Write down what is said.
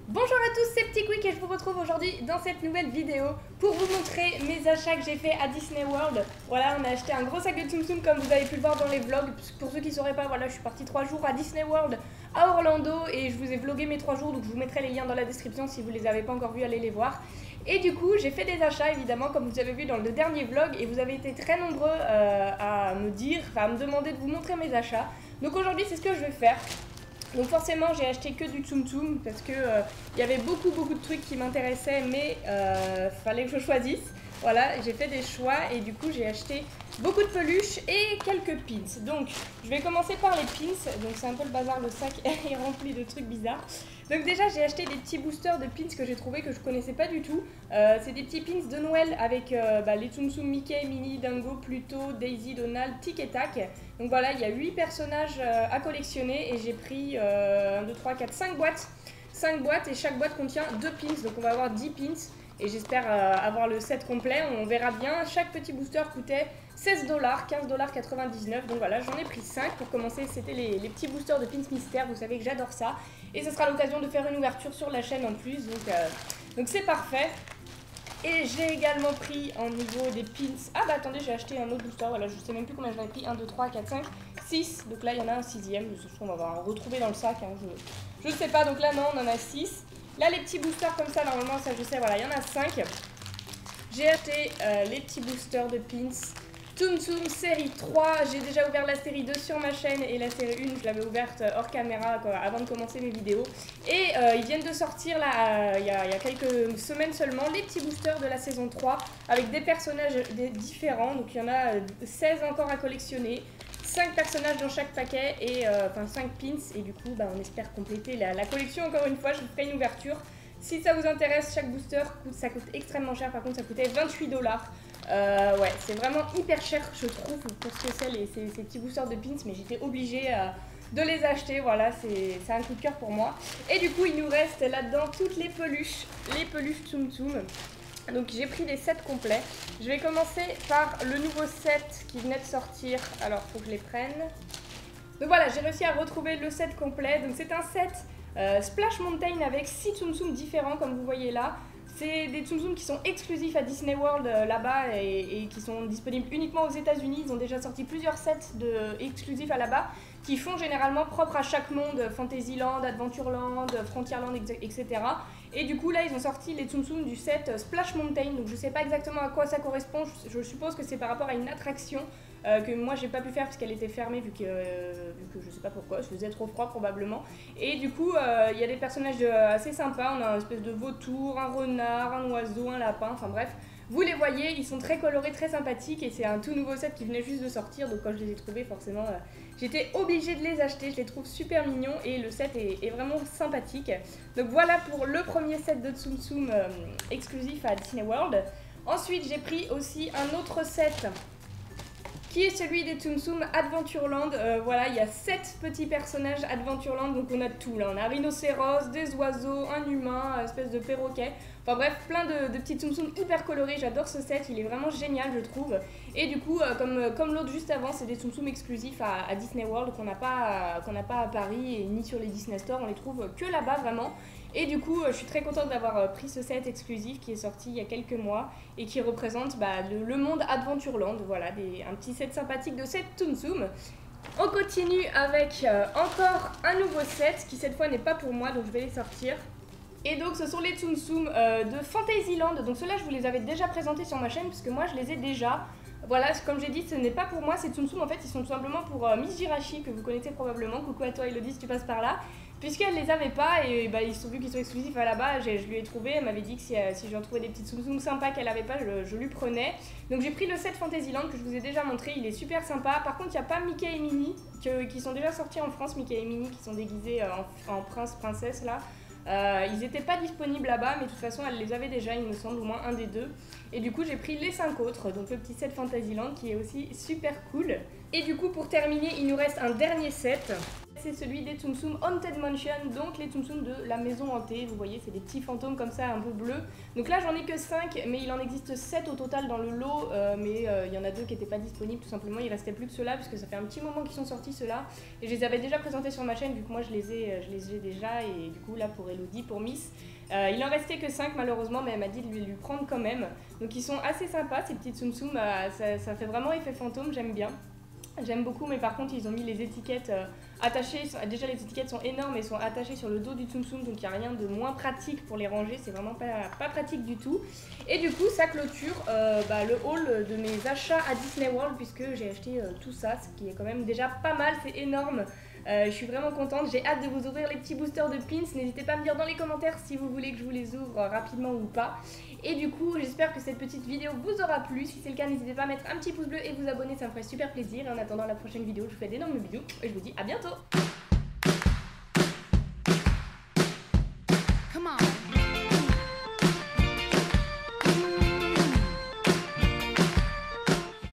Bonjour à tous, c'est Petit Quick et je vous retrouve aujourd'hui dans cette nouvelle vidéo pour vous montrer mes achats que j'ai fait à Disney World. Voilà, on a acheté un gros sac de Tsum Tsum comme vous avez pu le voir dans les vlogs. Pour ceux qui ne sauraient pas, voilà, je suis partie 3 jours à Disney World à Orlando et je vous ai vlogué mes 3 jours, donc je vous mettrai les liens dans la description si vous ne les avez pas encore vus, allez les voir. Et du coup, j'ai fait des achats évidemment comme vous avez vu dans le dernier vlog et vous avez été très nombreux à me demander de vous montrer mes achats. Donc aujourd'hui, c'est ce que je vais faire. Donc forcément j'ai acheté que du Tsum Tsum parce que y avait beaucoup de trucs qui m'intéressaient mais fallait que je choisisse. Voilà, j'ai fait des choix et du coup j'ai acheté beaucoup de peluches et quelques pins. Donc je vais commencer par les pins, donc c'est un peu le bazar, le sac est rempli de trucs bizarres. Donc déjà j'ai acheté des petits boosters de pins que j'ai trouvé que je connaissais pas du tout. C'est des petits pins de Noël avec les Tsum Tsum Mickey, Minnie, Dingo, Pluto, Daisy, Donald, Tic et Tac. Donc voilà, il y a 8 personnages à collectionner et j'ai pris 1, 2, 3, 4, 5 boîtes. 5 boîtes et chaque boîte contient 2 pins, donc on va avoir 10 pins. Et j'espère avoir le set complet, on verra bien. Chaque petit booster coûtait 16$, 15,99$. Donc voilà, j'en ai pris 5 pour commencer. C'était les petits boosters de pins mystère, vous savez que j'adore ça. Et ce sera l'occasion de faire une ouverture sur la chaîne en plus, donc c'est parfait. Et j'ai également pris en niveau des pins. Ah bah attendez, j'ai acheté un autre booster, voilà, je sais même plus combien j'en ai pris. 1, 2, 3, 4, 5, 6. Donc là il y en a un 6ème, on va en retrouver dans le sac, hein. Je sais pas, donc là non, on en a 6. Là les petits boosters comme ça, normalement ça je sais, voilà, il y en a 5. J'ai acheté les petits boosters de pins Tsum Tsum série 3, j'ai déjà ouvert la série 2 sur ma chaîne et la série 1 je l'avais ouverte hors caméra avant de commencer mes vidéos. Et ils viennent de sortir là, il y a quelques semaines seulement, les petits boosters de la saison 3 avec des personnages différents. Donc il y en a 16 encore à collectionner, 5 personnages dans chaque paquet et 5 pins. Et du coup on espère compléter la collection encore une fois, je vous ferai une ouverture. Si ça vous intéresse, chaque booster ça coûte extrêmement cher, par contre ça coûtait 28$. Ouais, c'est vraiment hyper cher je trouve pour ce que c'est ces petits boosters de pins, mais j'étais obligée de les acheter, voilà, c'est un coup de cœur pour moi. Et du coup il nous reste là-dedans toutes les peluches Tsum Tsum. Donc j'ai pris des sets complets. Je vais commencer par le nouveau set qui venait de sortir, alors faut que je les prenne. Donc voilà, j'ai réussi à retrouver le set complet, donc c'est un set Splash Mountain avec 6 Tsum Tsum différents comme vous voyez là. C'est des Tsum Tsum qui sont exclusifs à Disney World là-bas et qui sont disponibles uniquement aux États-Unis. Ils ont déjà sorti plusieurs sets exclusifs à là-bas qui font généralement propre à chaque monde, Fantasyland, Adventureland, Frontierland, etc. Et du coup là ils ont sorti les Tsum Tsum du set Splash Mountain, donc je sais pas exactement à quoi ça correspond, je suppose que c'est par rapport à une attraction que moi j'ai pas pu faire parce qu'elle était fermée vu que je sais pas pourquoi, je faisais trop froid probablement. Et du coup il y a des personnages assez sympas, on a une espèce de vautour, un renard, un oiseau, un lapin, enfin bref. Vous les voyez, ils sont très colorés, très sympathiques et c'est un tout nouveau set qui venait juste de sortir, donc quand je les ai trouvés forcément j'étais obligée de les acheter, je les trouve super mignons et le set est vraiment sympathique. Donc voilà pour le premier set de Tsum Tsum exclusif à Disney World. Ensuite j'ai pris aussi un autre set qui est celui des Tsum Tsum Adventureland. Voilà, il y a 7 petits personnages Adventureland, donc on a tout là. On a un rhinocéros, des oiseaux, un humain, une espèce de perroquet. Enfin bref, plein de petits Tsum Tsum hyper colorés. J'adore ce set, il est vraiment génial je trouve. Et du coup, comme l'autre juste avant, c'est des Tsum Tsum exclusifs à Disney World qu'on n'a pas à Paris et ni sur les Disney Store. On les trouve que là-bas vraiment. Et du coup, je suis très contente d'avoir pris ce set exclusif qui est sorti il y a quelques mois et qui représente le monde Adventureland. Voilà, un petit set sympathique de set Tsum Tsum. On continue avec encore un nouveau set qui cette fois n'est pas pour moi, donc je vais les sortir. Et donc ce sont les Tsum Tsum de Fantasyland. Donc ceux-là je vous les avais déjà présentés sur ma chaîne puisque moi je les ai déjà. Voilà, comme j'ai dit, ce n'est pas pour moi, ces Tsum Tsum en fait ils sont tout simplement pour Miss Jirachi que vous connaissez probablement. Coucou à toi Elodie si tu passes par là. Puisqu'elle les avait pas et vu qu'ils sont exclusifs à là-bas, je lui ai trouvé, elle m'avait dit que si je retrouvais des petits Tsum Tsum sympas qu'elle avait pas, je lui prenais. Donc j'ai pris le set Fantasyland que je vous ai déjà montré, il est super sympa. Par contre il n'y a pas Mickey et Minnie qui sont déjà sortis en France, Mickey et Minnie qui sont déguisés en prince, princesse là. Ils n'étaient pas disponibles là-bas, mais de toute façon elle les avait déjà, il me semble, au moins un des deux. Et du coup j'ai pris les 5 autres, donc le petit set Fantasyland qui est aussi super cool. Et du coup pour terminer, il nous reste un dernier set. c'est celui des Tsum Tsum Haunted Mansion, donc les Tsum Tsum de la maison hantée. Vous voyez, c'est des petits fantômes comme ça, un peu bleus. Donc là, j'en ai que 5, mais il en existe 7 au total dans le lot, mais il y en a 2 qui n'étaient pas disponibles, tout simplement. Il restait plus que ceux-là, puisque ça fait un petit moment qu'ils sont sortis, ceux-là. Et je les avais déjà présentés sur ma chaîne, vu que moi, je les ai déjà, et du coup, là, pour Elodie, pour Miss. Il en restait que 5 malheureusement, mais elle m'a dit de lui prendre quand même. Donc ils sont assez sympas, ces petits Tsum Tsum, ça fait vraiment effet fantôme, j'aime bien. J'aime beaucoup, mais par contre ils ont mis les étiquettes attachées. Déjà les étiquettes sont énormes et sont attachées sur le dos du Tsum Tsum, donc il n'y a rien de moins pratique pour les ranger, c'est vraiment pas pratique du tout. Et du coup ça clôture le haul de mes achats à Disney World, puisque j'ai acheté tout ça, ce qui est quand même déjà pas mal, c'est énorme. Je suis vraiment contente, j'ai hâte de vous ouvrir les petits boosters de pins. N'hésitez pas à me dire dans les commentaires si vous voulez que je vous les ouvre rapidement ou pas. Et du coup, j'espère que cette petite vidéo vous aura plu. Si c'est le cas, n'hésitez pas à mettre un petit pouce bleu et vous abonner, ça me ferait super plaisir. Et en attendant la prochaine vidéo, je vous fais d'énormes bisous et je vous dis à bientôt. Come on.